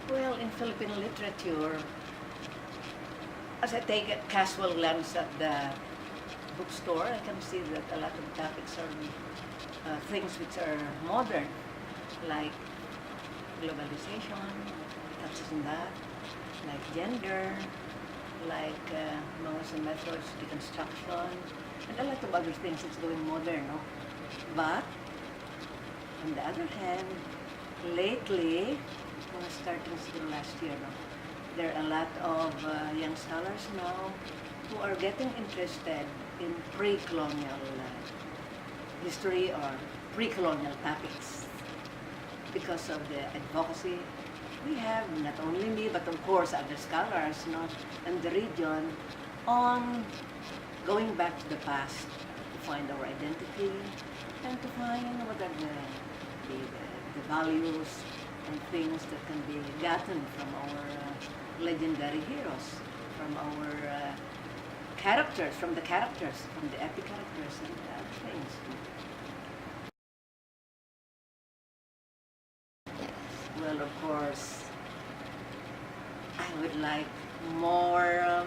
Well, in Philippine literature, as I take a casual glance at the bookstore, I can see that a lot of topics are things which are modern, like globalization, touches on that, like gender, like laws and methods, deconstruction, and a lot of other things that's going modern, no? But, on the other hand, lately, starting still last year, no? There are a lot of young scholars now who are getting interested in pre-colonial history or pre-colonial topics because of the advocacy we have, not only me, but of course other scholars, no, in the region, on going back to the past to find our identity and to find what are the values and things that can be gotten from our legendary heroes, from our characters, from the epic characters and other things. Well, of course, I would like more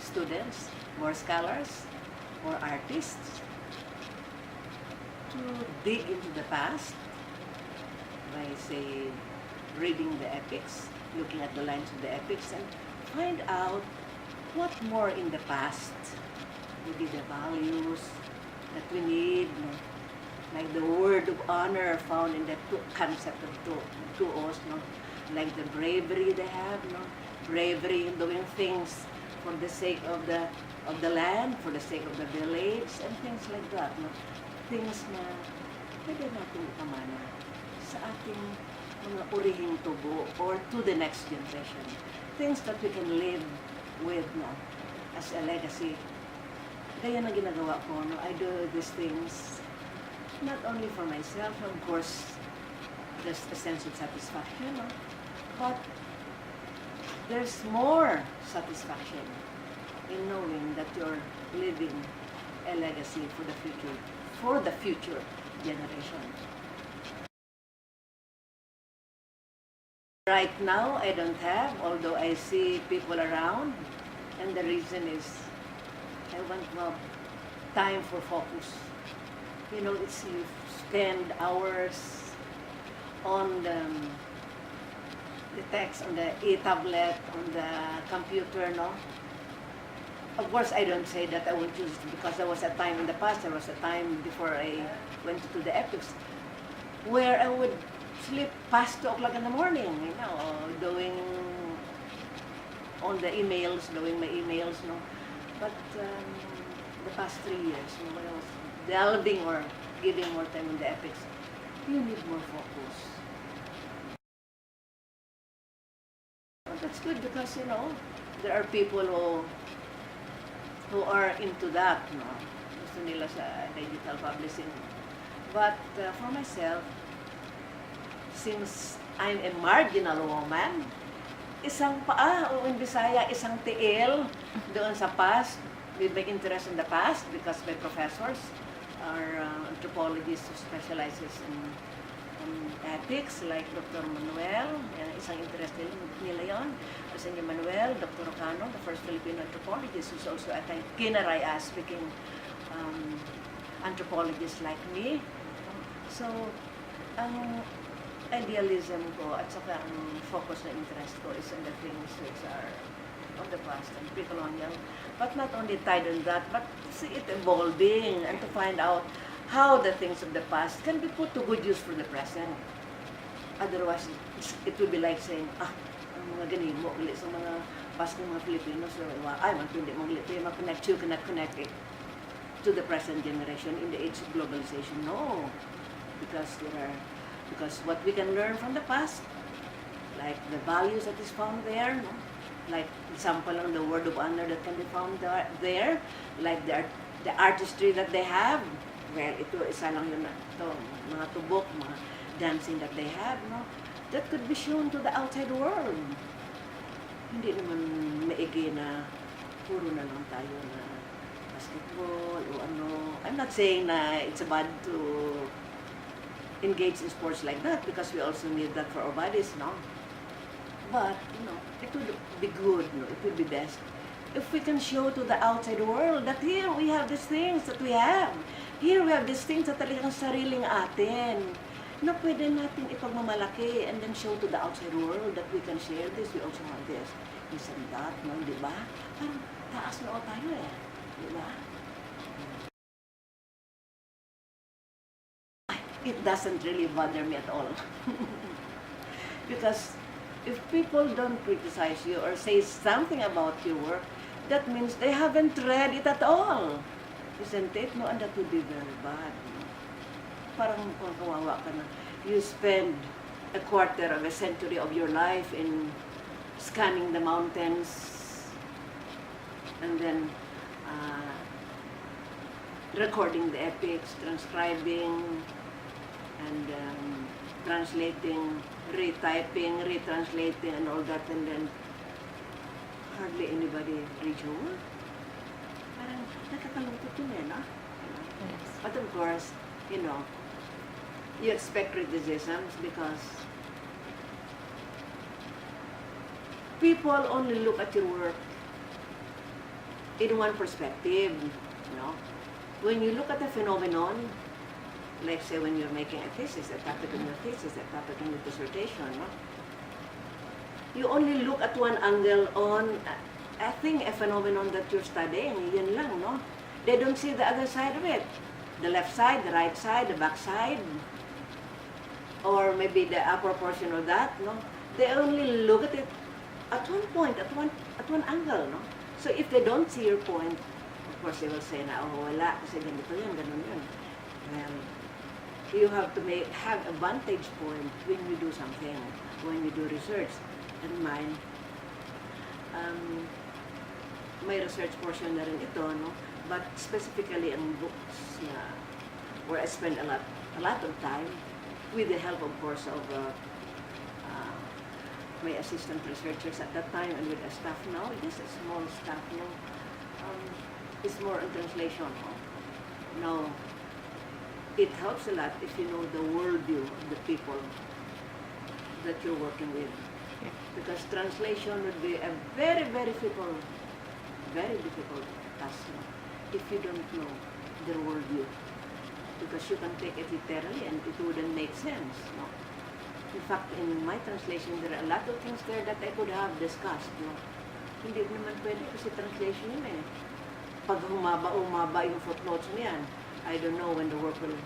students, more scholars, more artists to dig into the past by, say, reading the epics, looking at the lines of the epics, and find out what more in the past, maybe the values that we need, no? Like the word of honor found in the concept of tuos, no? Like the bravery they have, no? Bravery in doing things for the sake of the land, for the sake of the village, and things like that, no? Things na pwede natin ikamana sa ating mga urihing tubo or to the next generation. Things that we can live with, no? As a legacy. Kaya na ginagawa ko, no? I do these things not only for myself, of course, there's a sense of satisfaction, no? But there's more satisfaction in knowing that you're living a legacy for the future generation. Right now, I don't have, although I see people around, and the reason is I want to have time for focus. You know, it's you spend hours on the text, on the e-tablet, on the computer, no? Of course, I don't say that I won't use it because there was a time in the past, there was a time before I went to the epics, where I would sleep past 2 o'clock in the morning, you know, doing on the emails, doing my emails, no? But the past 3 years, you know, when I was delving or giving more time in the epics, you need more focus. Well, that's good because, you know, there are people who are into that, no? Gusto nila sa digital publishing. But for myself, since I'm a marginal woman, isang paa o in Bisaya, isang tiil doon sa past, with my interest in the past because my professors are anthropologists who specializes in ethics, like Dr. Manuel, isang interest nila yun. Kasi ni Manuel, Dr. Ocano, the first Filipino anthropologist, who's also a Kinaraya speaking anthropologist like me. So, ang idealism ko at saka ang focus na interest ko is on the things which are of the past and pre-colonial, but not only tied on that, but see it evolving and to find out how the things of the past can be put to good use for the present. Otherwise, it will be like saying, ang mga ganimo, ulit sa mga past ng mga Filipinos, so, ay, hindi mo ulit, you cannot connect it to the present generation in the age of globalization. No, because what we can learn from the past, like the values that is found there, no? Like example on the word of honor that can be found there, like the artistry that they have. Well, ito isa lang yun na ito, mga tubok, mga dancing that they have, no? That could be shown to the outside world. Hindi naman maigi na puro na lang tayo na basketball o ano. I'm not saying na it's bad to engage in sports like that because we also need that for our bodies, no? But, it would be good, it would be best if we can show to the outside world that here we have these things that we have. Here we have these things that talagang sariling atin na pwede natin ipagmamalaki and then show to the outside world that we can share this, we also have this and that, di ba? Parang taas na tayo di ba? It doesn't really bother me at all. Because if people don't criticize you or say something about your work, that means they haven't read it at all. Isn't it? No, and that would be very bad. Parang kawawa ka na. You spend a quarter of a century of your life in scanning the mountains and then recording the epics, transcribing, and translating, retyping, retranslating, and all that, and then hardly anybody reads your work. Parang nakakalungkot yun no? Yes. But of course, you expect criticisms because people only look at your work in one perspective, When you look at a phenomenon, like say when you're making a thesis, a topic in your thesis, a topic in your dissertation, you only look at one angle on a thing, a phenomenon that you're studying, yun lang, They don't see the other side of it. The left side, the right side, the back side, or maybe the upper portion of that, They only look at it at one point, at one angle, So if they don't see your point, of course they will say na, wala, kasi ganito yun, ganun yun. Well, you have to have a vantage point when you do something, when you do research. And mine, may research portion na rin ito, But specifically ang books where I spend a lot of time with the help, of course, of my assistant researchers at that time and with a staff now. Just a small staff now. It's more on translation. Now, it helps a lot if you know the worldview of the people that you're working with. Because translation would be a very, very difficult task if you don't know their worldview. Because you can take it literally and it wouldn't make sense. In fact, in my translation, there are a lot of things there that I could have discussed. Hindi naman pwede kasi translation yun Pag humaba yung footnotes mo yan, I don't know when the work will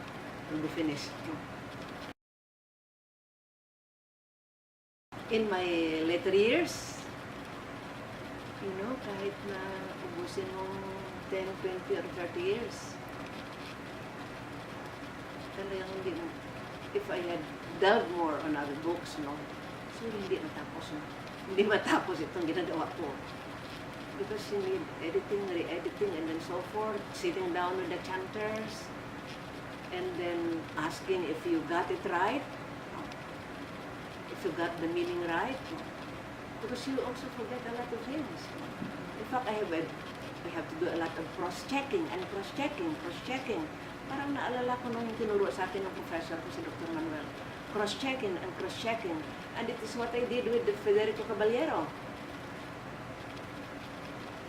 be finished. In my later years, kahit na ubusin mong 10, 20, or 30 years, talagang if I had delved more on other books, so hindi matapos itong ginagawa ko. Because you need editing, re-editing, and then so forth, sitting down with the chanters, and then asking if you got it right, if you got the meaning right, because you also forget a lot of things. In fact, I have to do a lot of cross-checking. Parang naalala ko nung tinuro sa akin ng professor ko, si Dr. Manuel. Cross-checking. And it is what I did with the Federico Caballero,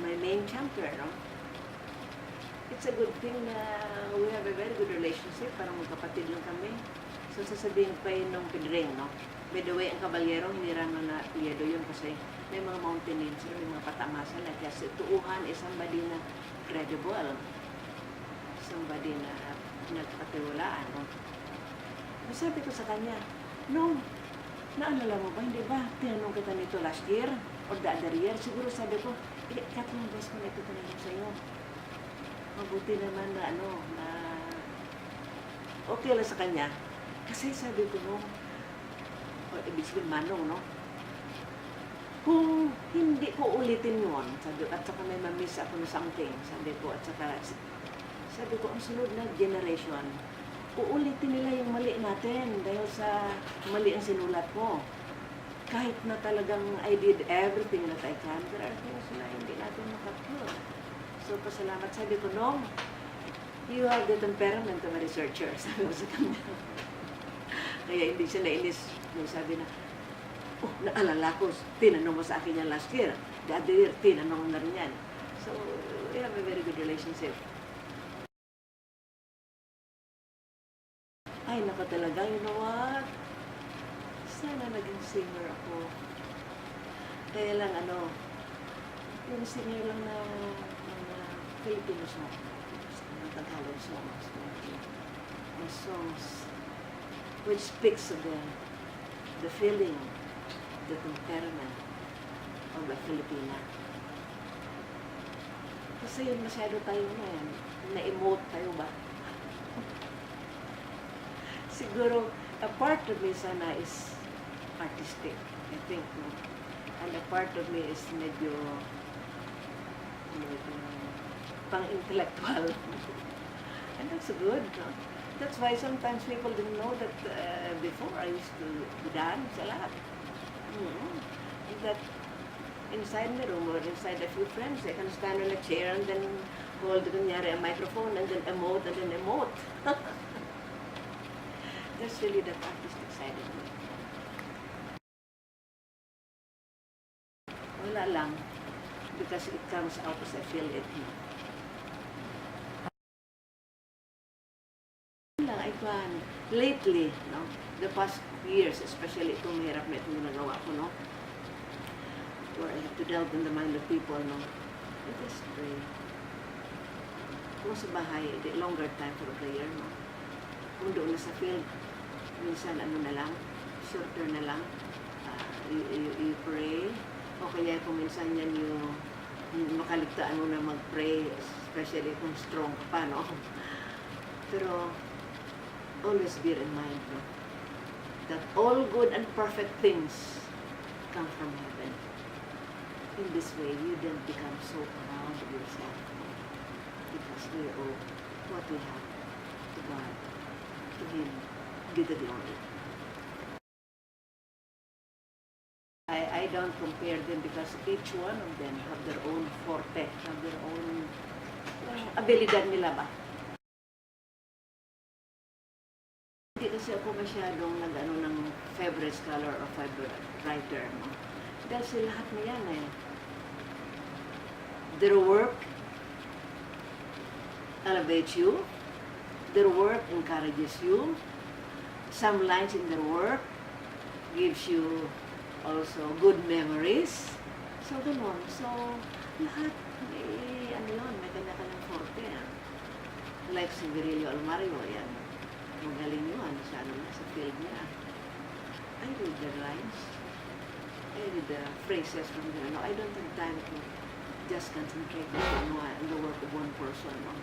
my main chanter, It's a good thing na we have a very good relationship, parang magkapatid lang kami. So sasabihin pa yun nung Pedring, By the way, ang Caballero, hindi naman na liado yun kasi may mga mountaineers, may mga patamasan na. Kaya si Tuohan is somebody na credible. Somebody na nagpatiwalaan. Sabi ko sa kanya, naalala mo ba, hindi ba, tinanong kita nito last year or the other year? Siguro sabi ko, katlong beses ko na ito tinanong sa'yo. Mabuti naman na okay lang sa kanya. Kasi sabi ko ibig sabihin manong, kung hindi ko ulitin yun, sabi ko, at saka may mamiss ako na something, sabi ko, ang sunod na generation, uulitin nila yung mali natin dahil sa mali ang sinulat ko. Kahit na talagang I did everything that I can, there are things na hindi natin makapure. So, pasalamat. Sabi ko, you have the temperament of a researcher, sabi ko sa kanya. Kaya hindi siya nainis. Sabi na, Oh, naalala ko, tinanong mo sa akin yan last year. The other year, tinanong na rin yan. So, we have a very good relationship. Ay, naku talaga, you know what? Sana naging singer ako. Kaya lang, yung singer lang na Filipino song. Ng Tagalog songs. And songs which speaks of the feeling, the temperament of the Filipina. Kasi yun masyado tayo na-emote tayo ba? Siguro, a part of me sana is artistic, I think, no? And a part of me is medyo pang-intellectual. And that's good, no? That's why sometimes people didn't know that before I used to dance a lot. That inside my room or inside a few friends, I can stand on a chair and then hold a microphone and then emote and then emote. That's really the artistic side of me. Wala lang, because it comes out as I feel it. Lately, no, the past years, especially itong mahirap na itong nagawa ko, no, where I have to delve in the mind of people, no, I just pray. Kung sa bahay, the longer time for prayer, no. Kung doon na sa field, minsan na lang, shorter na lang, you pray, o kaya kung minsan yan yung makaligtaan mo na mag-pray, especially kung strong ka pa, no. Pero, always bear in mind, no, that all good and perfect things come from heaven. In this way, you don't become so proud of yourself, no? Because we owe what we have to God, to Him, be the glory. I don't compare them because each one of them have their own forte, have their own abilidad nila ba? Hindi kasi ako masyadong ng favorite scholar or favorite writer, no? Dahil sa lahat na yan their work elevates you, their work encourages you, some lines in their work gives you also good memories. So, ganun. So, lahat may kanya-kanyang forte. Like si Virilio Almario, yan. Magaling yun sa sa field niya. I read the lines. I read the phrases from there. No, I don't have time to just concentrate on the work of one person. No?